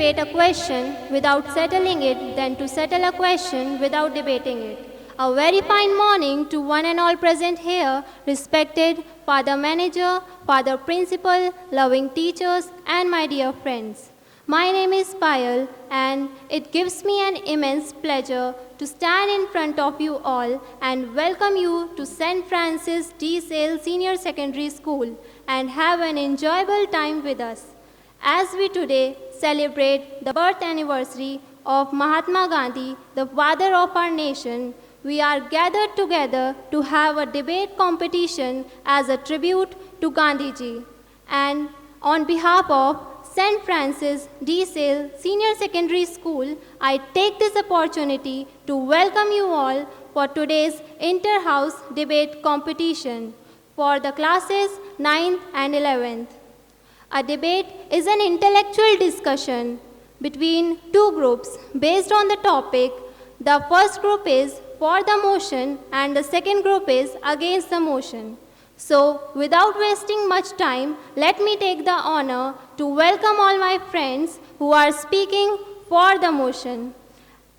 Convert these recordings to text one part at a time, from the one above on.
debate a question without settling it than to settle a question without debating it. A very fine morning to one and all present here, respected Father Manager, Father Principal, loving teachers, and my dear friends. My name is Payal, and it gives me an immense pleasure to stand in front of you all and welcome you to St. Francis de Sales Senior Secondary School and have an enjoyable time with us. As we today celebrate the birth anniversary of Mahatma Gandhi, the father of our nation, we are gathered together to have a debate competition as a tribute to Gandhiji. And on behalf of St. Francis de Sales Senior Secondary School, I take this opportunity to welcome you all for today's inter-house debate competition for the classes 9th and 11th. A debate is an intellectual discussion between two groups based on the topic. The first group is for the motion and the second group is against the motion. So, without wasting much time, let me take the honor to welcome all my friends who are speaking for the motion.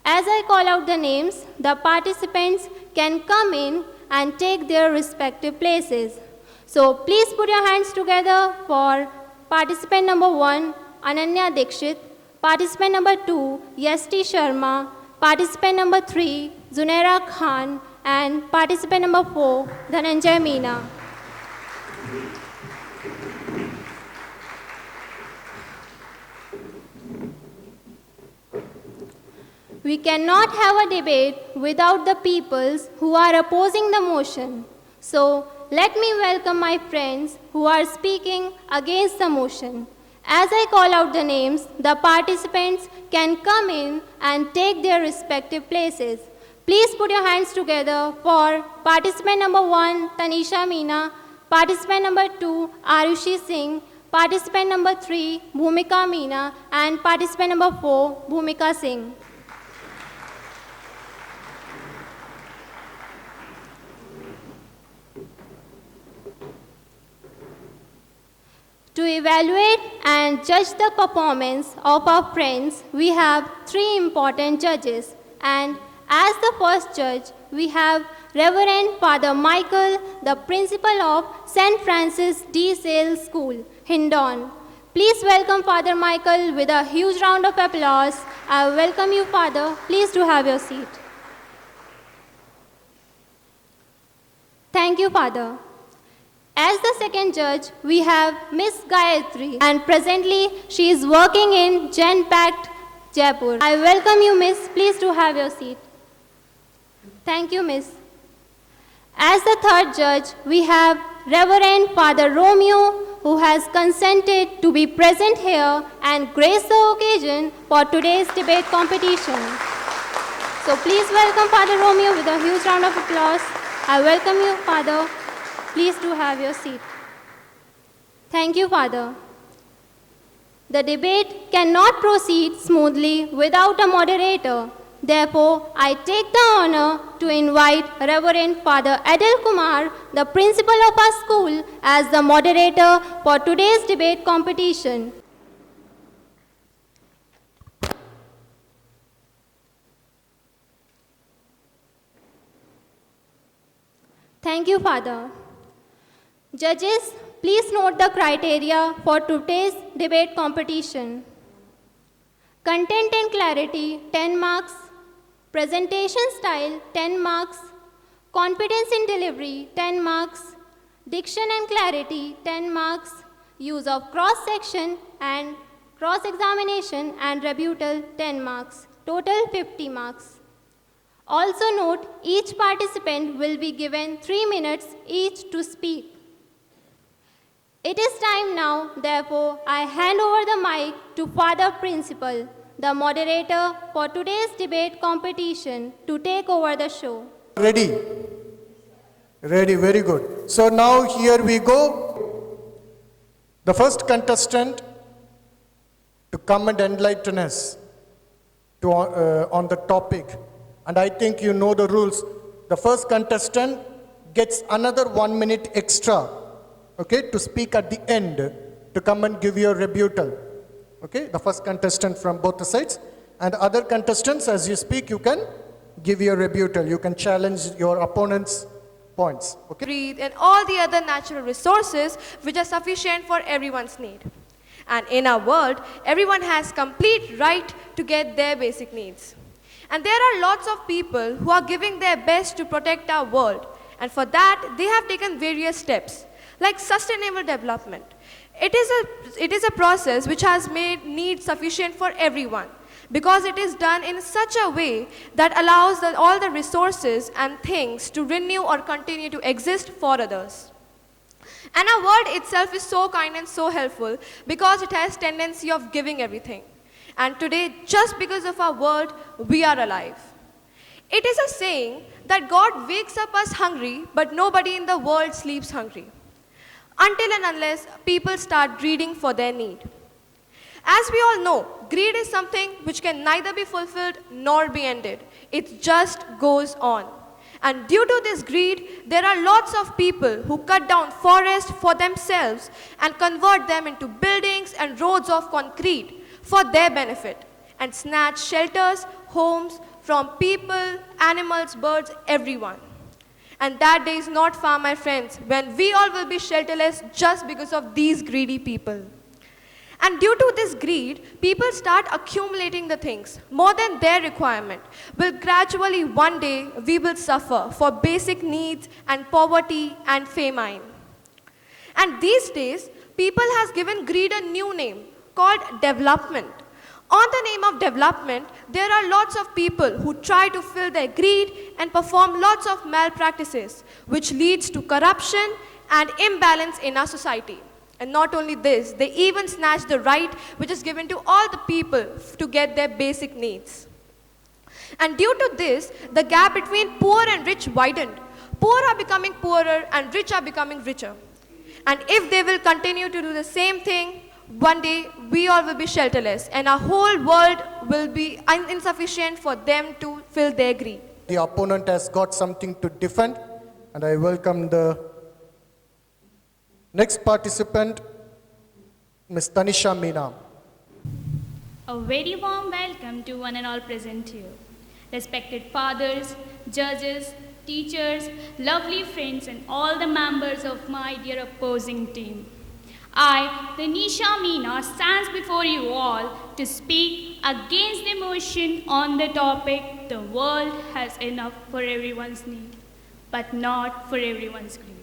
As I call out the names, the participants can come in and take their respective places. So, please put your hands together for participant number 1, Ananya Dikshit, participant number 2, Yasti Sharma, participant number 3, Zunaira Khan, and participant number 4, Dhananjay Meena. We cannot have a debate without the peoples who are opposing the motion. So, let me welcome my friends who are speaking against the motion. As I call out the names, the participants can come in and take their respective places. Please put your hands together for participant number 1, Tanisha Meena, participant number 2, Arushi Singh, participant number 3, Bhumika Meena, and participant number 4, Bhumika Singh. To evaluate and judge the performance of our friends, we have 3 important judges. And as the first judge, we have Reverend Father Michael, the principal of St. Francis de Sales School, Hindon. Please welcome Father Michael with a huge round of applause. I welcome you, Father. Please do have your seat. Thank you, Father. As the second judge, we have Miss Gayatri, and presently she is working in Genpact, Jaipur. I welcome you, Miss. Please do have your seat. Thank you, Miss. As the third judge, we have Reverend Father Romeo, who has consented to be present here and grace the occasion for today's debate competition. So please welcome Father Romeo with a huge round of applause. I welcome you, Father. Please do have your seat. Thank you, Father. The debate cannot proceed smoothly without a moderator. Therefore, I take the honor to invite Reverend Father Adil Kumar, the principal of our school, as the moderator for today's debate competition. Thank you, Father. Judges, please note the criteria for today's debate competition. Content and clarity, 10 marks. Presentation style, 10 marks. Confidence in delivery, 10 marks. Diction and clarity, 10 marks. Use of cross-section and cross-examination and rebuttal, 10 marks. Total 50 marks. Also note, each participant will be given 3 minutes each to speak. It is time now, therefore, I hand over the mic to Father Principal, the moderator for today's debate competition, to take over the show. Ready? Ready, very good. So now here we go. The first contestant to come and enlighten us on the topic. And I think you know the rules. The first contestant gets another 1 minute extra, okay, to speak at the end, to come and give your rebuttal. Okay, the first contestant from both the sides. And other contestants, as you speak, you can give your rebuttal. You can challenge your opponent's points. Okay. Breathe, and all the other natural resources which are sufficient for everyone's need. And in our world, everyone has complete right to get their basic needs. And there are lots of people who are giving their best to protect our world. And for that, they have taken various steps, like sustainable development. It is a process which has made needs sufficient for everyone, because it is done in such a way that allows all the resources and things to renew or continue to exist for others. And our world itself is so kind and so helpful because it has tendency of giving everything. And today, just because of our world, we are alive. It is a saying that God wakes up us hungry, but nobody in the world sleeps hungry, until and unless people start greeding for their need. As we all know, greed is something which can neither be fulfilled nor be ended. It just goes on. And due to this greed, there are lots of people who cut down forests for themselves and convert them into buildings and roads of concrete for their benefit, and snatch shelters, homes from people, animals, birds, everyone. And that day is not far, my friends, when we all will be shelterless just because of these greedy people. And due to this greed, people start accumulating the things more than their requirement. Will gradually one day we will suffer for basic needs and poverty and famine. And these days, people has given greed a new name called development. On the name of development, there are lots of people who try to fill their greed and perform lots of malpractices, which leads to corruption and imbalance in our society. And not only this, they even snatch the right which is given to all the people to get their basic needs. And due to this, the gap between poor and rich widened. Poor are becoming poorer and rich are becoming richer. And if they will continue to do the same thing, one day we all will be shelterless and our whole world will be insufficient for them to fill their greed. The opponent has got something to defend, and I welcome the next participant, Ms. Tanisha Meena. A very warm welcome to one and all present here. Respected fathers, judges, teachers, lovely friends, and all the members of my dear opposing team. I, Tanisha Meena, stands before you all to speak against the motion on the topic, the world has enough for everyone's need, but not for everyone's greed.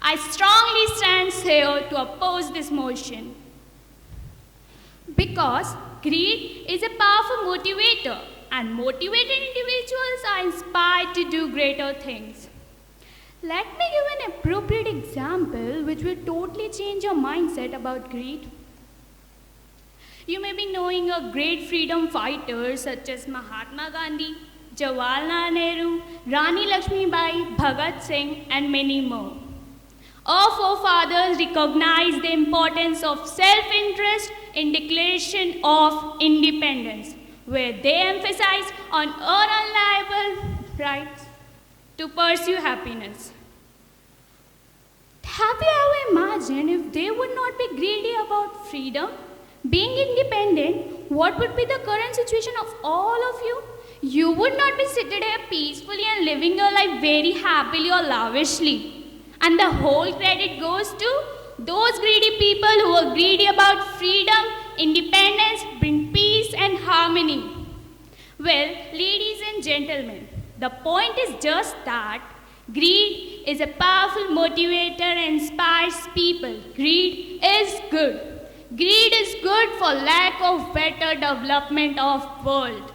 I strongly stand here to oppose this motion because greed is a powerful motivator, and motivated individuals are inspired to do greater things. Let me give an appropriate example which will totally change your mindset about greed. You may be knowing a great freedom fighters such as Mahatma Gandhi, Jawaharlal Nehru, Rani Lakshmibai, Bhagat Singh, and many more. Our forefathers recognized the importance of self-interest in Declaration of Independence, where they emphasized on our unalienable rights to pursue happiness. Have you ever imagined if they would not be greedy about freedom, being independent, what would be the current situation of all of you? You would not be seated here peacefully and living your life very happily or lavishly. And the whole credit goes to those greedy people who are greedy about freedom, independence, bring peace and harmony. Well, ladies and gentlemen, the point is just that greed is a powerful motivator and inspires people. Greed is good. Greed is good for lack of better development of world.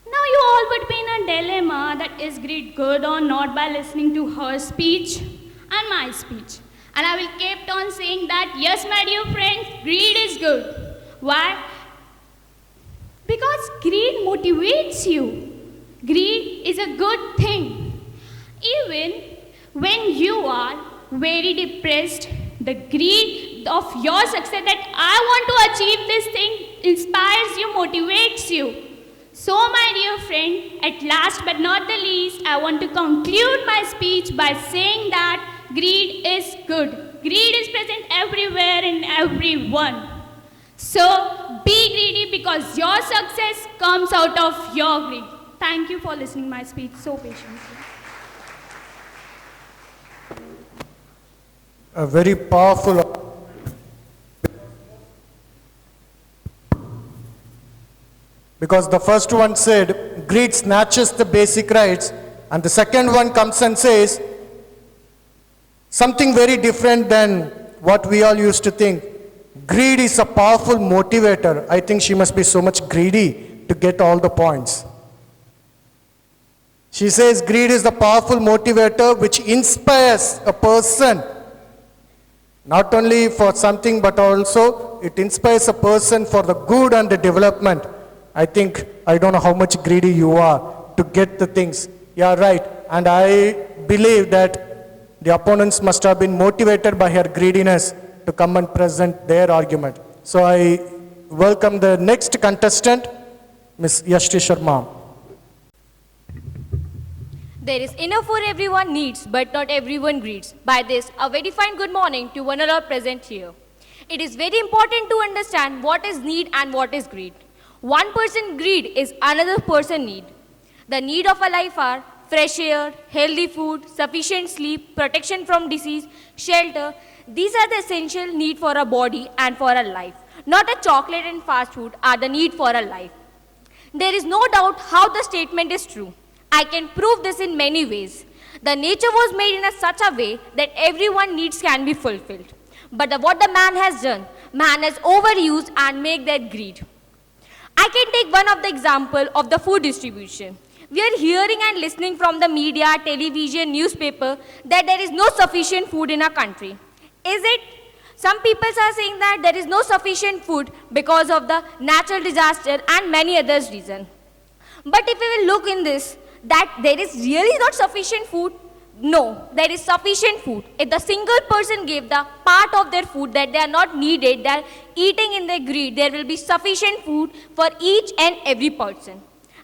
Now you all would be in a dilemma that is greed good or not by listening to her speech and my speech. And I will keep on saying that yes, my dear friends, greed is good. Why? Because greed motivates you. Greed is a good thing. Even when you are very depressed, the greed of your success that I want to achieve this thing inspires you, motivates you. So, my dear friend, at last but not the least, I want to conclude my speech by saying that greed is good. Greed is present everywhere in everyone. So be greedy because your success comes out of your greed. Thank you for listening my speech so patiently. A very powerful. Because the first one said, greed snatches the basic rights, and the second one comes and says something very different than what we all used to think. Greed is a powerful motivator. I think she must be so much greedy to get all the points. She says greed is the powerful motivator which inspires a person, not only for something but also it inspires a person for the good and the development. I think, I don't know how much greedy you are to get the things. Yeah, right. And I believe that the opponents must have been motivated by her greediness to come and present their argument. So I welcome the next contestant, Ms. Yashti Sharma. There is enough for everyone needs, but not everyone greeds. By this, a very fine good morning to one and all present here. It is very important to understand what is need and what is greed. One person greed is another person need. The need of a life are fresh air, healthy food, sufficient sleep, protection from disease, shelter. These are the essential need for a body and for a life. Not a chocolate and fast food are the need for a life. There is no doubt how the statement is true. I can prove this in many ways. The nature was made in such a way that everyone's needs can be fulfilled. But what the man has done, man has overused and made that greed. I can take one of the example of the food distribution. We are hearing and listening from the media, television, newspaper that there is no sufficient food in our country. Is it? Some people are saying that there is no sufficient food because of the natural disaster and many others reasons. But if we will look in this, that there is really not sufficient food, no, there is sufficient food. If the single person gave the part of their food that they are not needed, they are eating in their greed, there will be sufficient food for each and every person.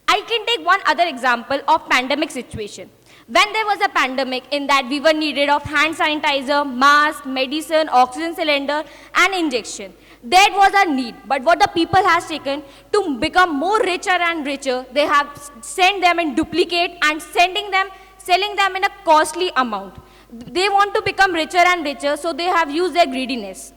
I can take one other example of pandemic situation. When there was a pandemic, in that we were needed of hand sanitizer, mask, medicine, oxygen cylinder and injection. That was a need. But what the people has taken to become more richer and richer, they have sent them in duplicate and selling them in a costly amount. They want to become richer and richer, so they have used their greediness.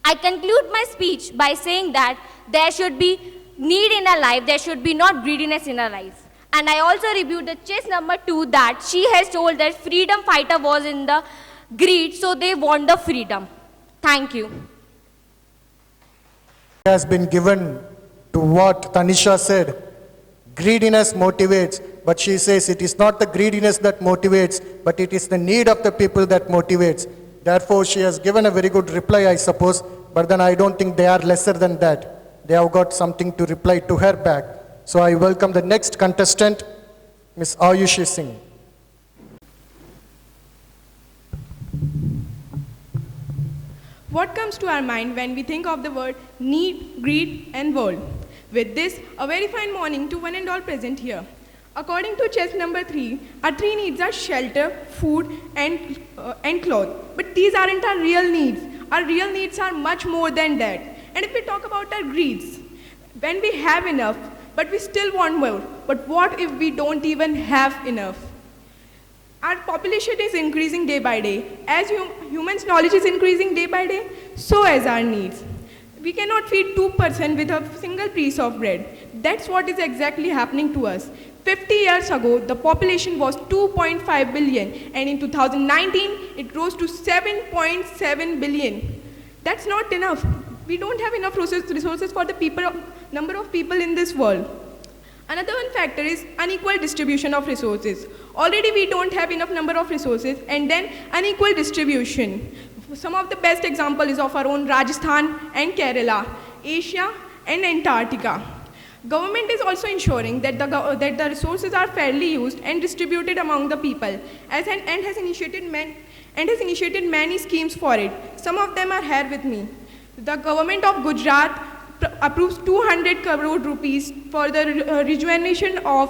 I conclude my speech by saying that there should be need in our life, there should be not greediness in our life. And I also reviewed the chess number 2 that she has told that freedom fighter was in the greed, so they want the freedom. Thank you. Has been given to what Tanisha said. Greediness motivates, but she says it is not the greediness that motivates, but it is the need of the people that motivates. Therefore, she has given a very good reply, I suppose, but then I don't think they are lesser than that. They have got something to reply to her back. So I welcome the next contestant, Ms. Ayushi Singh. What comes to our mind when we think of the word need, greed, and world? With this, a very fine morning to one and all present here. According to chest number 3, our 3 needs are shelter, food, and clothes. But these aren't our real needs. Our real needs are much more than that. And if we talk about our greeds, when we have enough, but we still want more, but what if we don't even have enough? Our population is increasing day by day. As humans' knowledge is increasing day by day, so as our needs. We cannot feed 2% with a single piece of bread. That's what is exactly happening to us. 50 years ago, the population was 2.5 billion, and in 2019, it rose to 7.7 billion. That's not enough. We don't have enough resources for the number of people in this world. Another one factor is unequal distribution of resources. Already we don't have enough number of resources, and then unequal distribution. Some of the best example is of our own Rajasthan and Kerala, Asia and Antarctica. Government is also ensuring that the resources are fairly used and distributed among the people, and has initiated many schemes for it. Some of them are here with me. The government of Gujarat approves 200 crore rupees for the rejuvenation of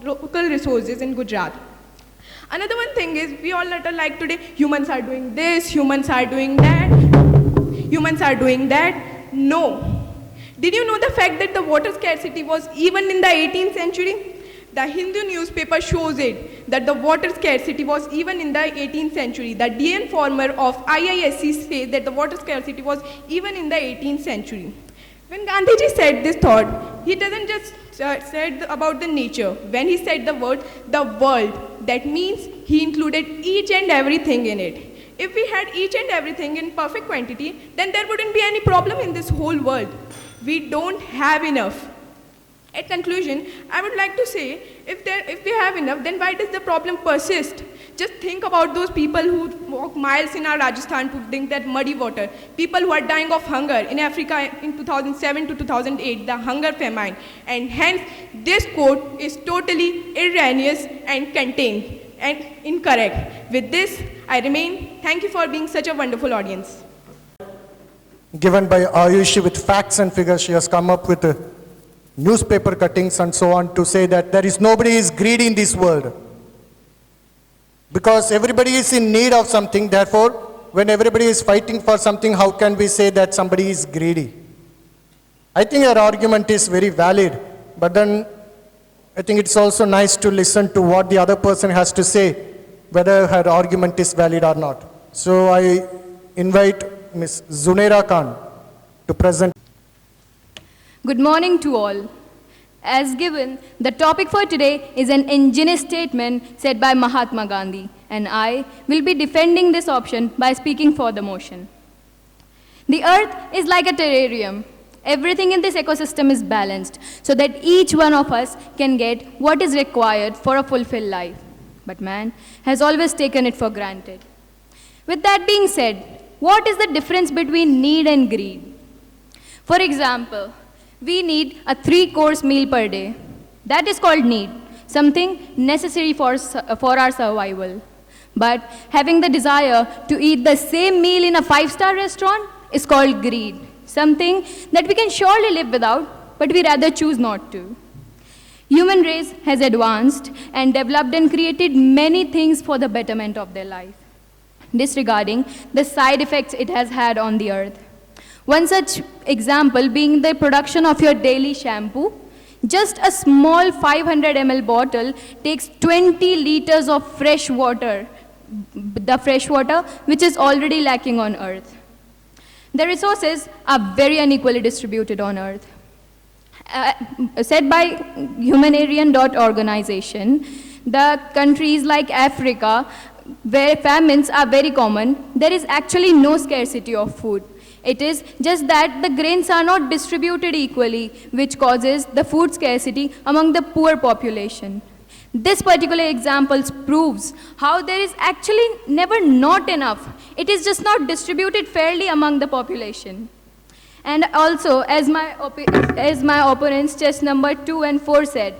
local resources in Gujarat. Another one thing is, we all like today, humans are doing this, humans are doing that, humans are doing that. No. Did you know the fact that the water scarcity was even in the 18th century? The Hindu newspaper shows it that the water scarcity was even in the 18th century. The D. N. Farmer of IISc says that the water scarcity was even in the 18th century. When Gandhiji said this thought, he doesn't just said about the nature. When he said the word, the world, that means he included each and everything in it. If we had each and everything in perfect quantity, then there wouldn't be any problem in this whole world. We don't have enough. At conclusion, I would like to say, if we have enough, then why does the problem persist? Just think about those people who walk miles in our Rajasthan to drink that muddy water. People who are dying of hunger in Africa in 2007 to 2008, the hunger famine. And hence, this quote is totally erroneous and contained and incorrect. With this, I remain. Thank you for being such a wonderful audience. Given by Ayushi with facts and figures, she has come up with newspaper cuttings and so on to say that there is nobody is greedy in this world. Because everybody is in need of something, therefore, when everybody is fighting for something, how can we say that somebody is greedy? I think her argument is very valid, but then I think it's also nice to listen to what the other person has to say, whether her argument is valid or not. So I invite Ms. Zunaira Khan to present. Good morning to all. As given, the topic for today is an ingenious statement said by Mahatma Gandhi, and I will be defending this option by speaking for the motion. The earth is like a terrarium. Everything in this ecosystem is balanced so that each one of us can get what is required for a fulfilled life. But man has always taken it for granted. With that being said, what is the difference between need and greed? For example, we need a 3-course meal per day. That is called need, something necessary for our survival. But having the desire to eat the same meal in a 5-star restaurant is called greed, something that we can surely live without, but we rather choose not to. Human race has advanced and developed and created many things for the betterment of their life, disregarding the side effects it has had on the earth. One such example being the production of your daily shampoo. Just a small 500 ml bottle takes 20 liters of fresh water, the fresh water which is already lacking on earth. The resources are very unequally distributed on earth. Said by Humanitarian Organization, the countries like Africa, where famines are very common, there is actually no scarcity of food. It is just that the grains are not distributed equally, which causes the food scarcity among the poor population. This particular example proves how there is actually never not enough. It is just not distributed fairly among the population. And also, as my opponents, chess number 2 and 4 said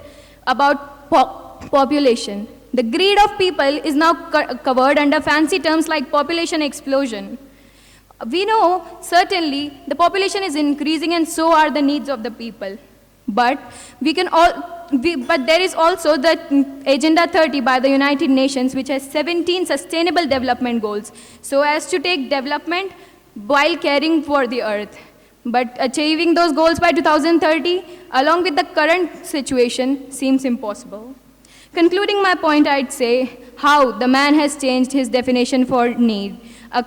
about population, the greed of people is now covered under fancy terms like population explosion. We know certainly the population is increasing and so are the needs of the people. But there is also the Agenda 30 by the United Nations, which has 17 sustainable development goals, so as to take development while caring for the earth. But achieving those goals by 2030, along with the current situation, seems impossible. Concluding my point, I'd say how the man has changed his definition for need,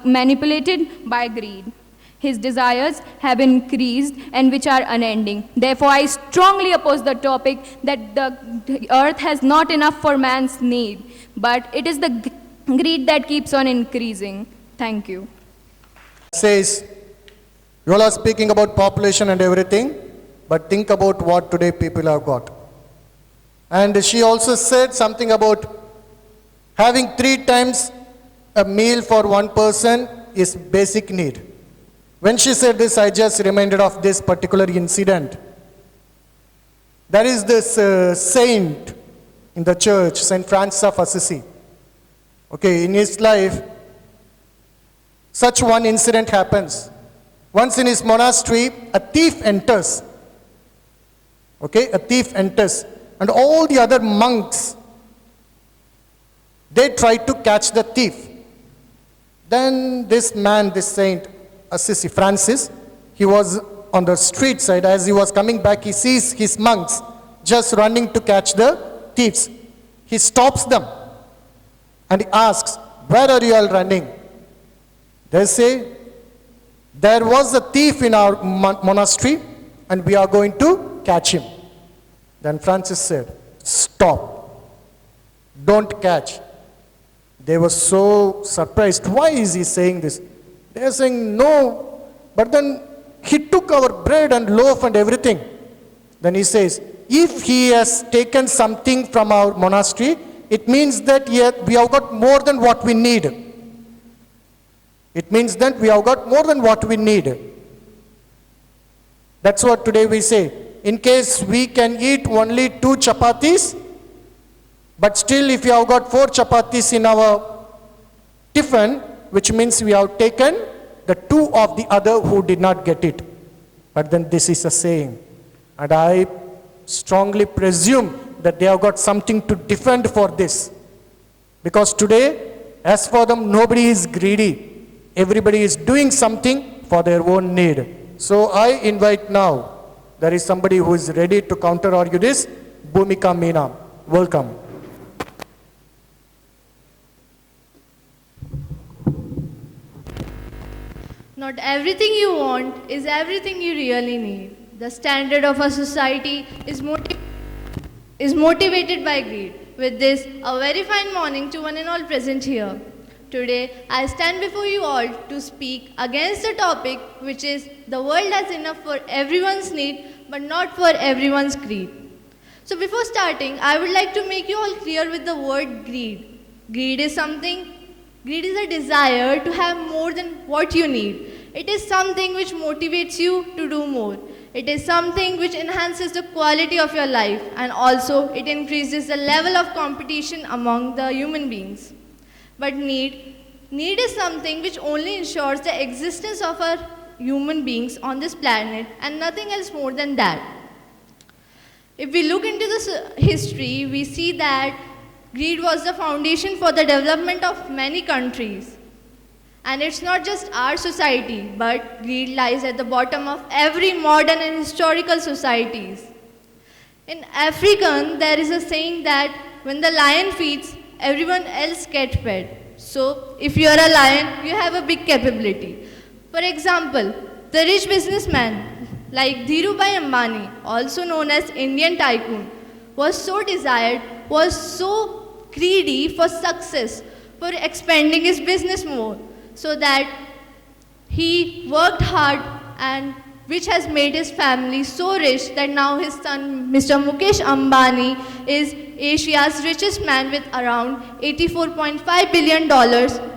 manipulated by greed. His desires have increased and which are unending. Therefore, I strongly oppose the topic that the earth has not enough for man's need, but it is the greed that keeps on increasing. Thank you. Says, you all are speaking about population and everything, but think about what today people have got. And she also said something about having 3 times a meal for one person is basic need. When she said this, I just reminded of this particular incident. There is this saint in the church, Saint Francis of Assisi. Okay, in his life, such one incident happens. Once in his monastery, a thief enters. Okay, a thief enters. And all the other monks, they try to catch the thief. Then this man, this saint, Assisi Francis, he was on the street side. As he was coming back, he sees his monks just running to catch the thieves. He stops them and he asks, "Where are you all running?" They say, "There was a thief in our monastery and we are going to catch him." Then Francis said, "Stop. Don't catch." They were so surprised. Why is he saying this? They are saying, "No, but then he took our bread and loaf and everything." Then he says, "If he has taken something from our monastery, it means that we have got more than what we need. It means that we have got more than what we need." That's what today we say. In case we can eat only 2 chapatis, but still if you have got 4 chapatis in our tiffin, which means we have taken the 2 of the other who did not get it. But then this is a saying. And I strongly presume that they have got something to defend for this. Because today, as for them, nobody is greedy. Everybody is doing something for their own need. So I invite now, there is somebody who is ready to counter-argue this. Bhumika Meena, welcome. Not everything you want is everything you really need. The standard of a society is motivated by greed. With this, a very fine morning to one and all present here. Today, I stand before you all to speak against the topic which is the world has enough for everyone's need but not for everyone's greed. So before starting, I would like to make you all clear with the word greed. Greed is a desire to have more than what you need. It is something which motivates you to do more. It is something which enhances the quality of your life, and also it increases the level of competition among the human beings. But need is something which only ensures the existence of our human beings on this planet and nothing else more than that. If we look into this history, we see that greed was the foundation for the development of many countries. And it's not just our society, but greed lies at the bottom of every modern and historical societies. In African, there is a saying that when the lion feeds, everyone else gets fed. So, if you are a lion, you have a big capability. For example, the rich businessman like Dhirubhai Ambani, also known as Indian tycoon, was so greedy for success, for expanding his business more, so that he worked hard, and which has made his family so rich that now his son, Mr. Mukesh Ambani, is Asia's richest man with around $84.5 billion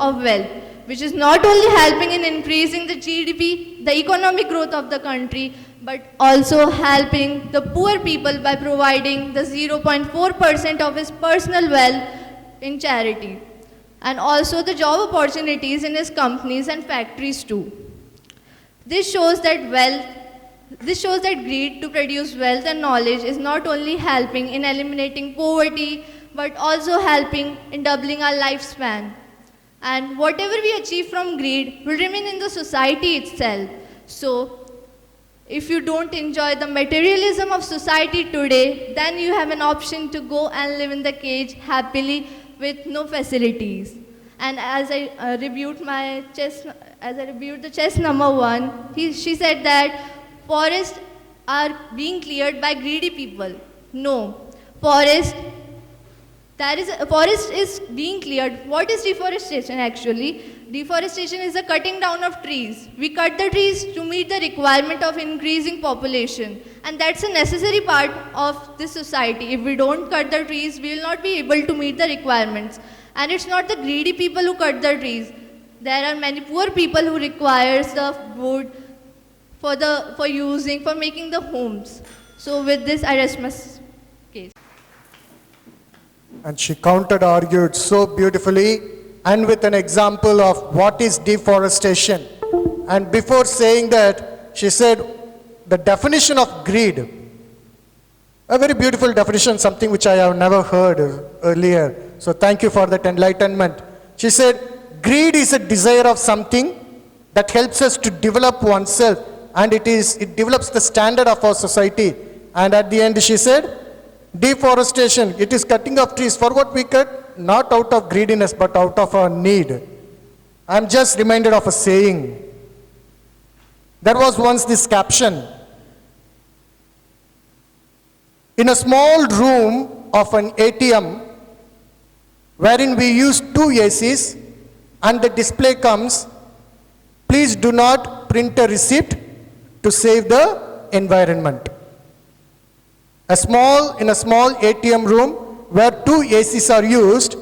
of wealth, which is not only helping in increasing the GDP, the economic growth of the country, but also helping the poor people by providing the 0.4% of his personal wealth in charity, and also the job opportunities in his companies and factories too. This shows that greed to produce wealth and knowledge is not only helping in eliminating poverty, but also helping in doubling our lifespan. And whatever we achieve from greed will remain in the society itself. So, if you don't enjoy the materialism of society today, then you have an option to go and live in the cage happily with no facilities. And as I reviewed the chess number 1, she said that forests are being cleared by greedy people. No, forest is being cleared. What is deforestation actually? Deforestation is the cutting down of trees. We cut the trees to meet the requirement of increasing population. And that's a necessary part of this society. If we don't cut the trees, we will not be able to meet the requirements. And it's not the greedy people who cut the trees. There are many poor people who require the wood for making the homes. So with this, I rest my case. And she counter-argued so beautifully and with an example of what is deforestation. And before saying that, she said the definition of greed, a very beautiful definition, something which I have never heard earlier. So thank you for that enlightenment. She said, greed is a desire of something that helps us to develop oneself and it develops the standard of our society. And at the end she said, deforestation, it is cutting of trees. For what we cut? Not out of greediness, but out of our need. I'm just reminded of a saying. There was once this caption. In a small room of an ATM, wherein we use 2 ACs, and the display comes, please do not print a receipt to save the environment. In a small ATM room where 2 ACs are used,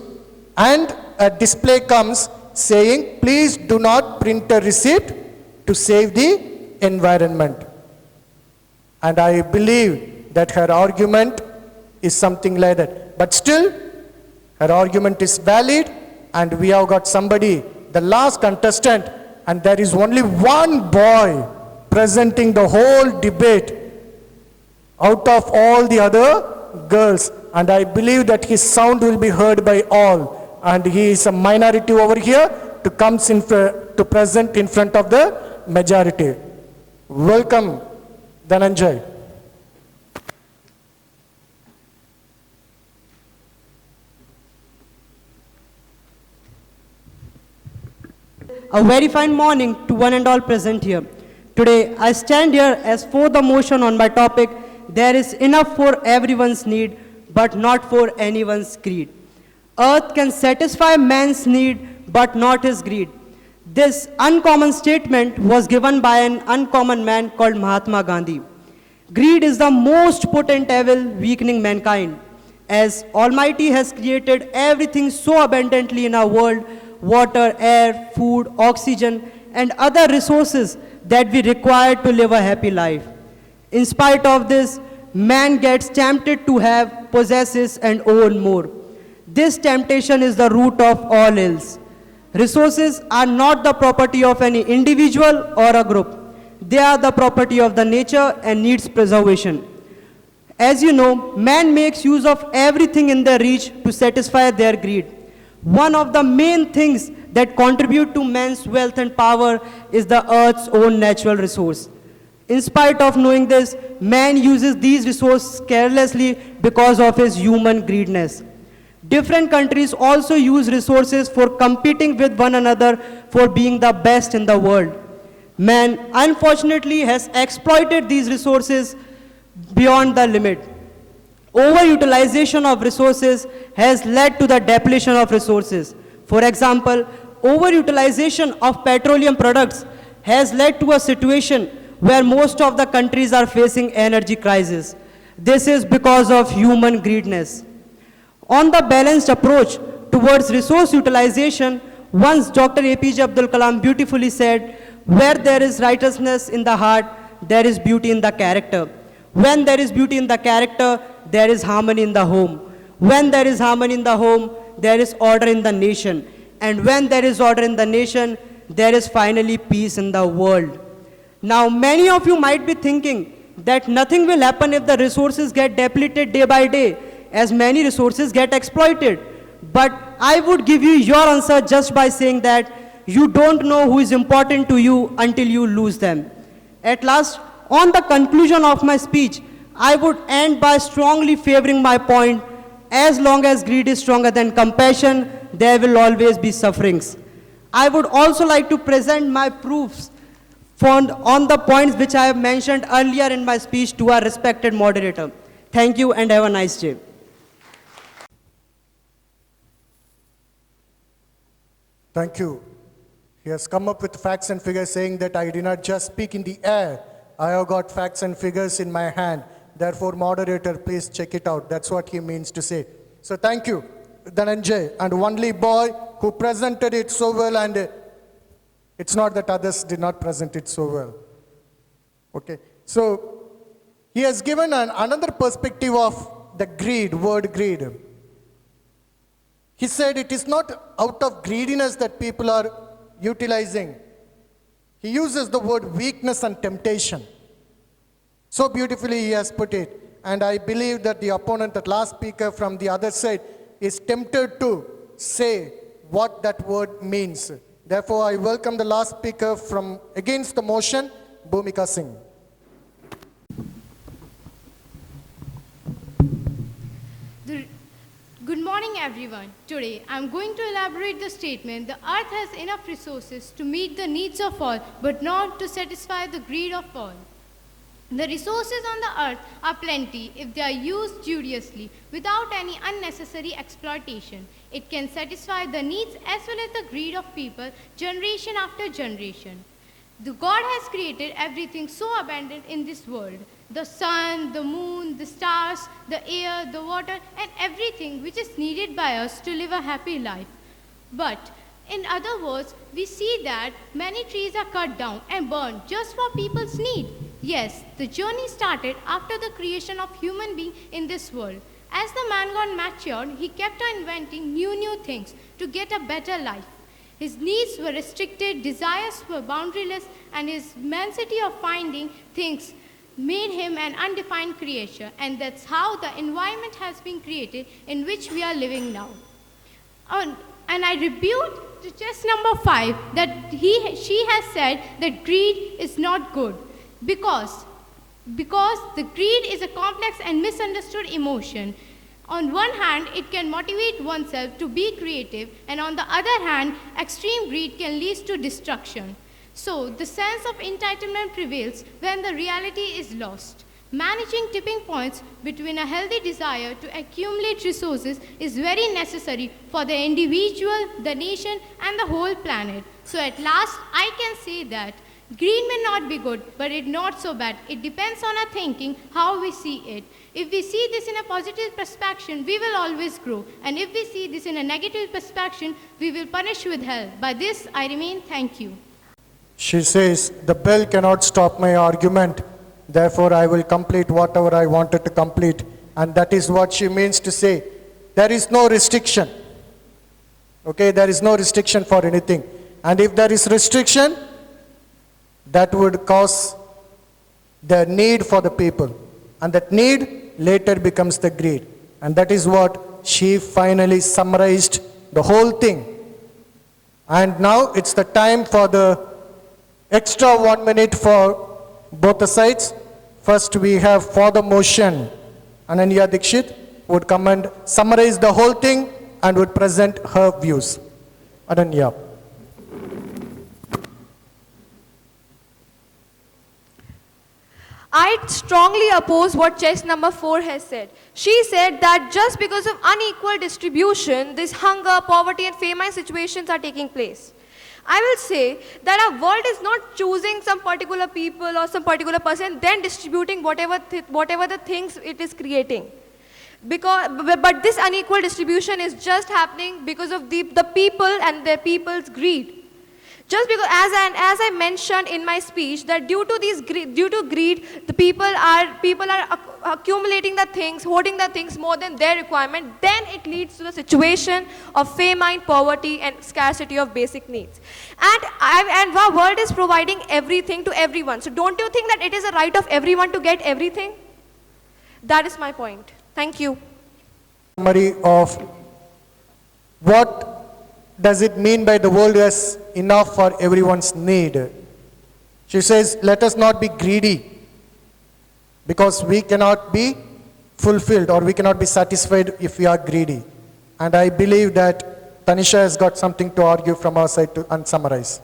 and a display comes saying, please do not print a receipt to save the environment. And I believe that her argument is something like that. But still, her argument is valid, and we have got somebody, the last contestant, and there is only one boy presenting the whole debate out of all the other girls. And I believe that his sound will be heard by all. And he is a minority over here to present in front of the majority. Welcome, Dhananjay. A very fine morning to one and all present here. Today, I stand here as for the motion on my topic, there is enough for everyone's need, but not for anyone's greed. Earth can satisfy man's need, but not his greed. This uncommon statement was given by an uncommon man called Mahatma Gandhi. Greed is the most potent evil weakening mankind. As Almighty has created everything so abundantly in our world, water, air, food, oxygen, and other resources that we require to live a happy life. In spite of this, man gets tempted to have, possesses, and own more. This temptation is the root of all ills. Resources are not the property of any individual or a group. They are the property of the nature and needs preservation. As you know, man makes use of everything in their reach to satisfy their greed. One of the main things that contribute to man's wealth and power is the earth's own natural resource. In spite of knowing this, man uses these resources carelessly because of his human greediness. Different countries also use resources for competing with one another for being the best in the world. Man, unfortunately, has exploited these resources beyond the limit. Overutilization of resources has led to the depletion of resources. For example, overutilization of petroleum products has led to a situation where most of the countries are facing energy crisis. This is because of human greediness. On the balanced approach towards resource utilization, once Dr. APJ Abdul Kalam beautifully said, where there is righteousness in the heart, there is beauty in the character. When there is beauty in the character, there is harmony in the home. When there is harmony in the home, there is order in the nation. And when there is order in the nation, there is finally peace in the world. Now, many of you might be thinking that nothing will happen if the resources get depleted day by day, as many resources get exploited. But I would give you your answer just by saying that you don't know who is important to you until you lose them. At last, on the conclusion of my speech, I would end by strongly favoring my point. As long as greed is stronger than compassion, there will always be sufferings. I would also like to present my proofs on the points which I have mentioned earlier in my speech to our respected moderator. Thank you and have a nice day. Thank you. He has come up with facts and figures saying that I did not just speak in the air. I have got facts and figures in my hand. Therefore, moderator, please check it out. That's what he means to say. So thank you, Dhananjay, and only boy who presented it so well, and it's not that others did not present it so well. Okay, so he has given another perspective of the greed, word greed. He said it is not out of greediness that people are utilizing. He uses the word weakness and temptation. So beautifully he has put it. And I believe that the opponent, that last speaker from the other side, is tempted to say what that word means. Therefore, I welcome the last speaker from against the motion, Bhumika Singh. Good morning, everyone. Today, I'm going to elaborate the statement, the earth has enough resources to meet the needs of all, but not to satisfy the greed of all. The resources on the earth are plenty if they are used judiciously without any unnecessary exploitation. It can satisfy the needs as well as the greed of people generation after generation. The God has created everything so abundant in this world. The sun, the moon, the stars, the air, the water, and everything which is needed by us to live a happy life. But in other words, we see that many trees are cut down and burned just for people's need. Yes, the journey started after the creation of human being in this world. As the man got matured, he kept on inventing new things to get a better life. His needs were restricted, desires were boundaryless, and his immensity of finding things made him an undefined creature. And that's how the environment has been created in which we are living now. And I rebuked to chess number 5 that she has said that greed is not good because the greed is a complex and misunderstood emotion. On one hand, it can motivate oneself to be creative, and on the other hand, extreme greed can lead to destruction. So, the sense of entitlement prevails when the reality is lost. Managing tipping points between a healthy desire to accumulate resources is very necessary for the individual, the nation, and the whole planet. So, at last, I can say that greed may not be good, but it's not so bad. It depends on our thinking, how we see it. If we see this in a positive perspective, we will always grow. And if we see this in a negative perspective, we will punish with hell. By this, I remain. Thank you. She says, the bell cannot stop my argument. Therefore, I will complete whatever I wanted to complete. And that is what she means to say. There is no restriction. Okay, there is no restriction for anything. And if there is restriction, that would cause the need for the people. And that need later becomes the greed. And that is what she finally summarized the whole thing. And now it's the time for the extra 1 minute for both the sides. First we have for the motion, Ananya Dikshit would come and summarize the whole thing and would present her views. Ananya. I strongly oppose what chess number 4 has said. She said that just because of unequal distribution, this hunger, poverty and famine situations are taking place. I will say that our world is not choosing some particular people or some particular person, then distributing whatever the things it is creating. But this unequal distribution is just happening because of the people and their people's greed. Just because, as I mentioned in my speech, that due to greed, the people are accumulating the things, hoarding the things more than their requirement. Then it leads to the situation of famine, poverty, and scarcity of basic needs. And our world is providing everything to everyone. So don't you think that it is a right of everyone to get everything? That is my point. Thank you. Summary of what does it mean by the world has enough for everyone's need? She says, let us not be greedy because we cannot be fulfilled or we cannot be satisfied if we are greedy. And I believe that Tanisha has got something to argue from our side to summarize.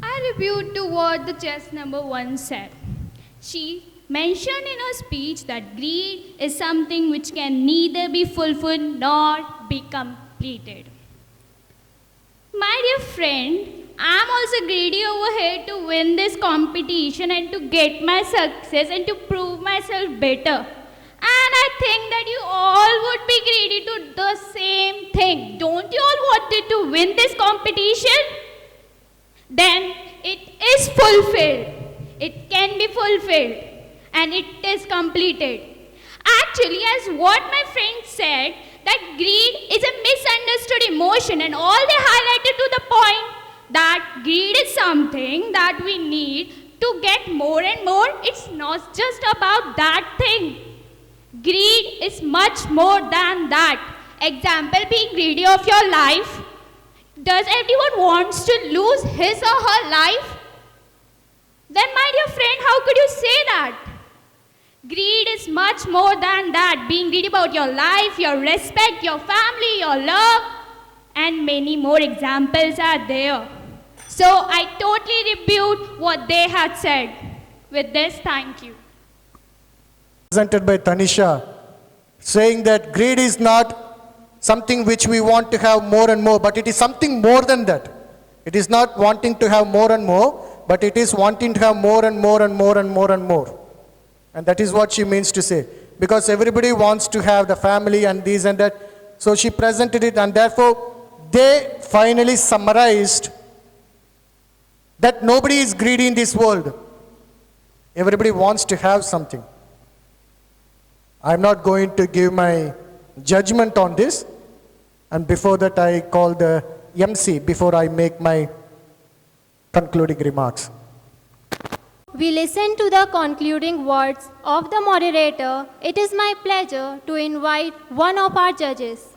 I rebut to what the chess number 1 said. She mentioned in her speech that greed is something which can neither be fulfilled nor be completed. My dear friend, I am also greedy over here to win this competition and to get my success and to prove myself better. And I think that you all would be greedy to do the same thing. Don't you all wanted to win this competition? Then it is fulfilled. It can be fulfilled. And it is completed. Actually, as what my friend said, that greed is a misunderstood emotion, and all they highlighted to the point that greed is something that we need to get more and more. It's not just about that thing. Greed is much more than that. Example, being greedy of your life. Does everyone wants to lose his or her life? Then, my dear friend, how could you say that? Greed is much more than that. Being greedy about your life, your respect, your family, your love, and many more examples are there. So I totally rebuke what they had said. With this, thank you. Presented by Tanisha, saying that greed is not something which we want to have more and more, but it is something more than that. It is not wanting to have more and more, but it is wanting to have more and more and more and more and more. And that is what she means to say. Because everybody wants to have the family and this and that. So she presented it, and therefore they finally summarized that nobody is greedy in this world. Everybody wants to have something. I'm not going to give my judgment on this. And before that, I call the MC before I make my concluding remarks. We listen to the concluding words of the moderator. It is my pleasure to invite one of our judges.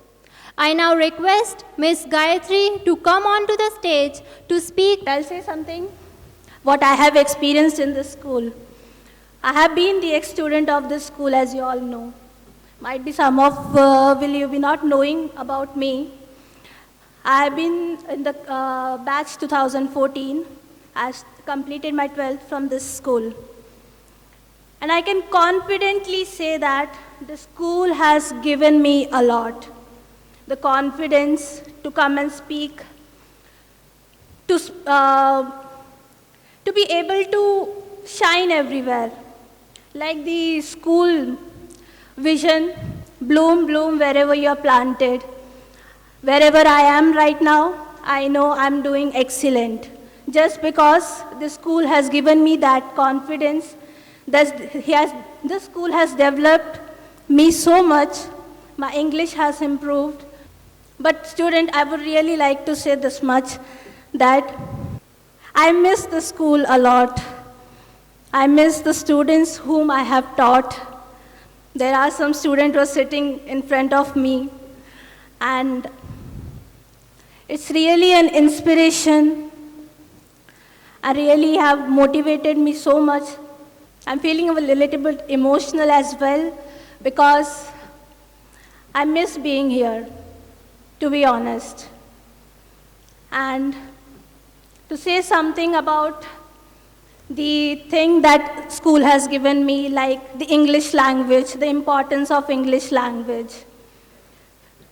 I now request Ms. Gayatri to come onto the stage to speak. I'll say something. What I have experienced in this school. I have been the ex-student of this school, as you all know. Might be some of will you be not knowing about me. I have been in the batch 2014. I completed my 12th from this school. And I can confidently say that the school has given me a lot. The confidence to come and speak, to be able to shine everywhere. Like the school vision, bloom, bloom wherever you are planted. Wherever I am right now, I know I'm doing excellent. Just because the school has given me that confidence, the school has developed me so much. My English has improved. But student, I would really like to say this much, that I miss the school a lot. I miss the students whom I have taught. There are some students who are sitting in front of me, and it's really an inspiration. I really have motivated me so much. I'm feeling a little bit emotional as well, because I miss being here, to be honest. And to say something about the thing that school has given me, like the English language, the importance of English language.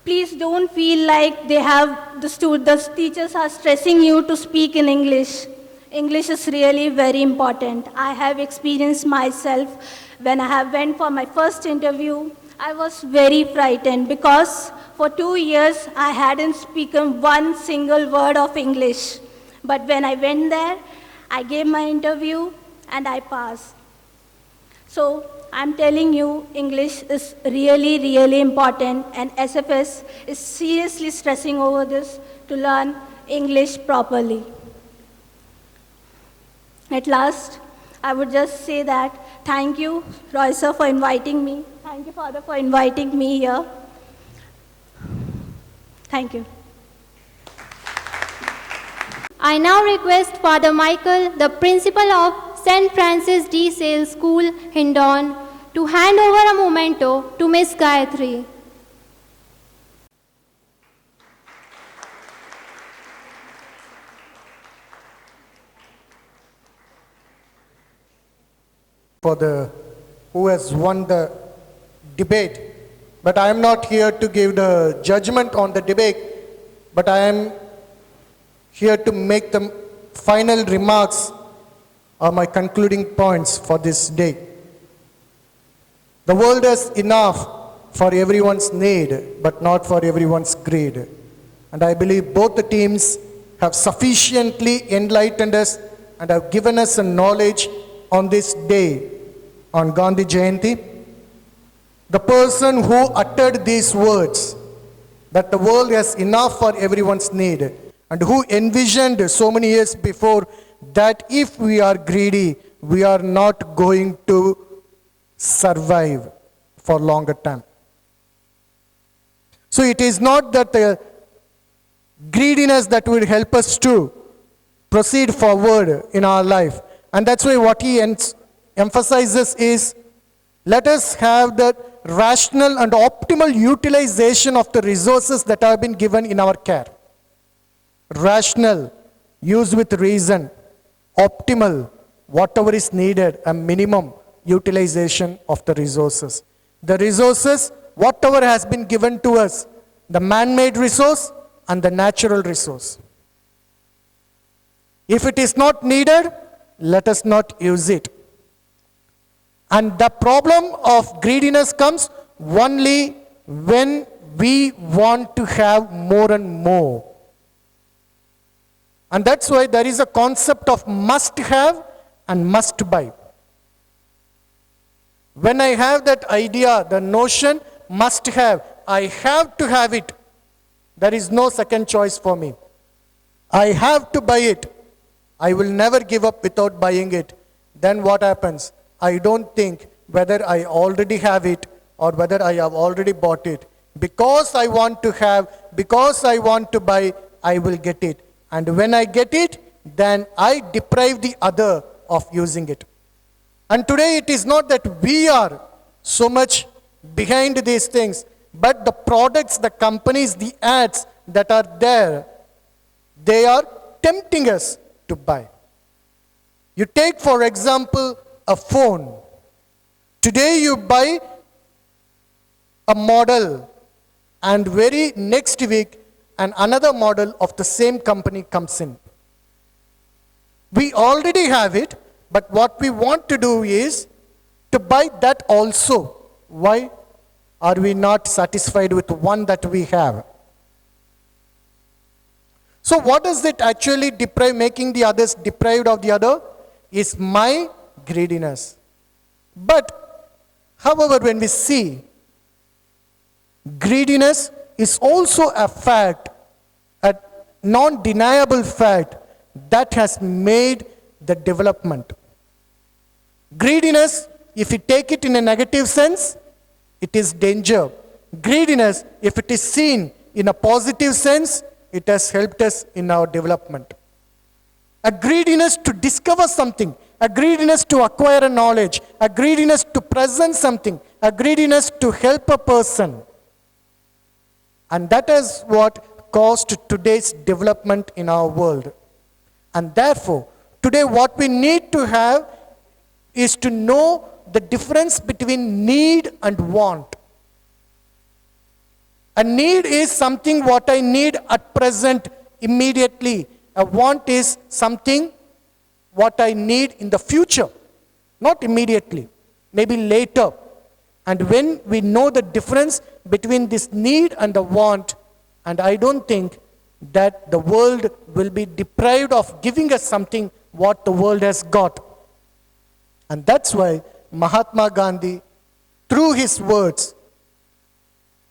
Please don't feel like the teachers are stressing you to speak in English. English is really very important. I have experienced myself when I went for my first interview. I was very frightened because for 2 years I hadn't spoken one single word of English. But when I went there, I gave my interview and I passed. So I'm telling you, English is really, really important, and SFS is seriously stressing over this to learn English properly. At last, I would just say that thank you, Roy sir, for inviting me. Thank you, Father, for inviting me here. Thank you. I now request Father Michael, the principal of St. Francis de Sales School, Hindon, to hand over a memento to Miss Gayatri. Who has won the debate. But I am not here to give the judgment on the debate, but I am here to make the final remarks or my concluding points for this day. The world has enough for everyone's need, but not for everyone's greed. And I believe both the teams have sufficiently enlightened us and have given us a knowledge on this day, on Gandhi Jayanti. The person who uttered these words, that the world has enough for everyone's need, and who envisioned so many years before that if we are greedy, we are not going to survive for longer time. So it is not that the greediness that will help us to proceed forward in our life, And that's why what he emphasizes is, let us have the rational and optimal utilization of the resources that have been given in our care. Rational, use with reason. Optimal, whatever is needed, a minimum utilization of the resources. The resources, whatever has been given to us, the man-made resource and the natural resource. If it is not needed, let us not use it. And the problem of greediness comes only when we want to have more and more. And that's why there is a concept of must have and must buy. When I have that idea, the notion must have, I have to have it. There is no second choice for me. I have to buy it. I will never give up without buying it. Then what happens? I don't think whether I already have it or whether I have already bought it. Because I want to have, because I want to buy, I will get it. And when I get it, then I deprive the other of using it. And today it is not that we are so much behind these things, but the products, the companies, the ads that are there, they are tempting us to buy. You take, for example, a phone. Today you buy a model, and very next week, another model of the same company comes in. We already have it, but what we want to do is to buy that also. Why are we not satisfied with one that we have? So what does it actually deprive, making the others deprived of the other? Is my greediness. But, however, when we see, greediness is also a fact, a non-deniable fact that has made the development. Greediness, if you take it in a negative sense, it is danger. Greediness, if it is seen in a positive sense, it has helped us in our development. A greediness to discover something, a greediness to acquire a knowledge, a greediness to present something, a greediness to help a person. And that is what caused today's development in our world. And therefore, today what we need to have is to know the difference between need and want. A need is something what I need at present, immediately. A want is something what I need in the future, not immediately, maybe later. And when we know the difference between this need and the want, and I don't think that the world will be deprived of giving us something what the world has got. And that's why Mahatma Gandhi, through his words,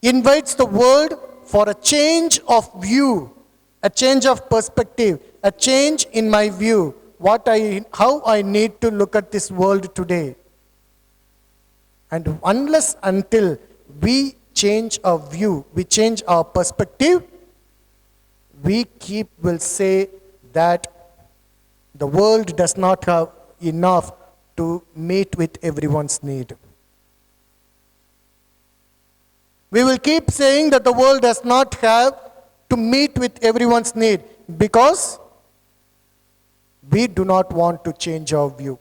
invites the world for a change of view, a change of perspective, a change in my view, how I need to look at this world today. And unless until we change our view, we change our perspective, we will say that the world does not have enough to meet with everyone's need. We will keep saying that the world does not have to meet with everyone's need because we do not want to change our view.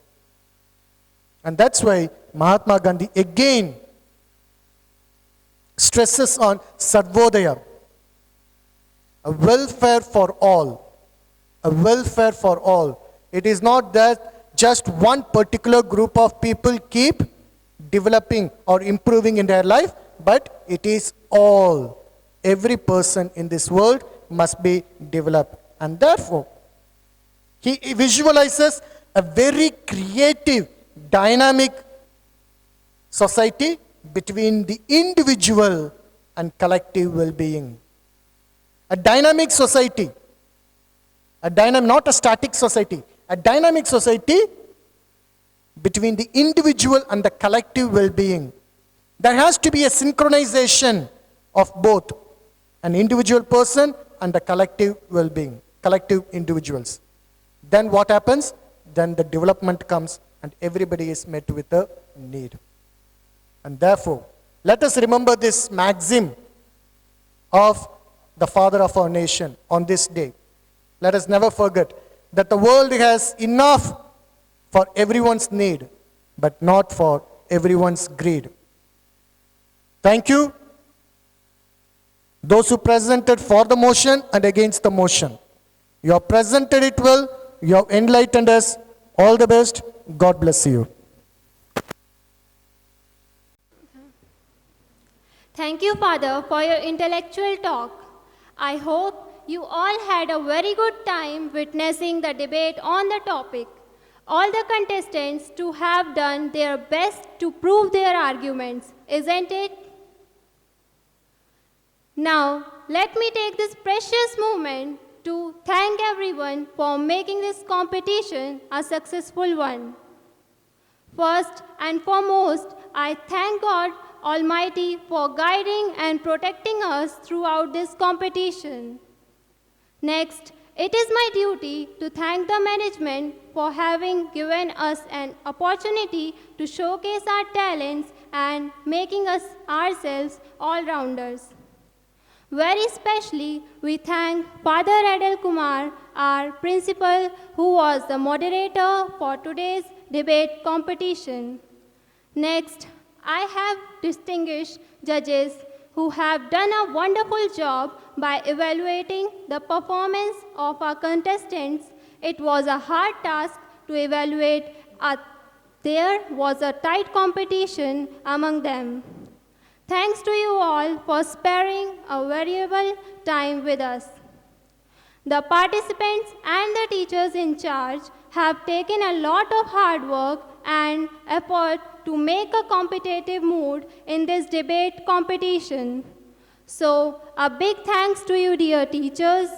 And that's why Mahatma Gandhi again stresses on Sarvodaya, a welfare for all. A welfare for all. It is not that just one particular group of people keep developing or improving in their life, but it is all. Every person in this world must be developed. And therefore, he visualizes a very creative, dynamic society between the individual and collective well-being. A dynamic society, not a static society, a dynamic society between the individual and the collective well-being. There has to be a synchronization of both an individual person and the collective well-being, collective individuals. Then what happens? then the development comes and everybody is met with a need. And therefore, let us remember this maxim of the father of our nation on this day. Let us never forget that the world has enough for everyone's need, but not for everyone's greed. Thank you, those who presented for the motion and against the motion. You have presented it well, you have enlightened us. All the best. God bless you. Thank you, Father, for your intellectual talk. I hope you all had a very good time witnessing the debate on the topic. All the contestants to have done their best to prove their arguments, isn't it? Now, let me take this precious moment to thank everyone for making this competition a successful one. First and foremost, I thank God Almighty for guiding and protecting us throughout this competition. Next, it is my duty to thank the management for having given us an opportunity to showcase our talents and making us ourselves all-rounders. Very especially, we thank Father Adel Kumar, our principal, who was the moderator for today's debate competition. Next, I have distinguished judges who have done a wonderful job by evaluating the performance of our contestants. It was a hard task to evaluate. There was a tight competition among them. Thanks to you all for sparing a valuable time with us. The participants and the teachers in charge have taken a lot of hard work and effort to make a competitive mood in this debate competition. So, a big thanks to you, dear teachers.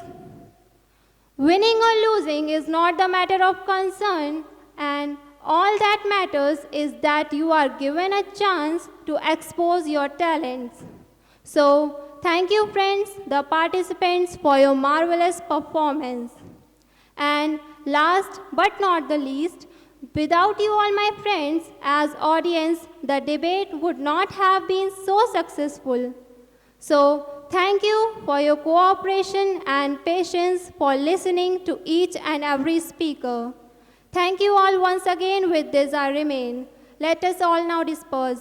Winning or losing is not the matter of concern, and all that matters is that you are given a chance to expose your talents. So, thank you, friends, the participants, for your marvelous performance. And last but not the least, without you all, my friends, as audience, the debate would not have been so successful. So, thank you for your cooperation and patience for listening to each and every speaker. Thank you all once again. With this I remain. Let us all now disperse.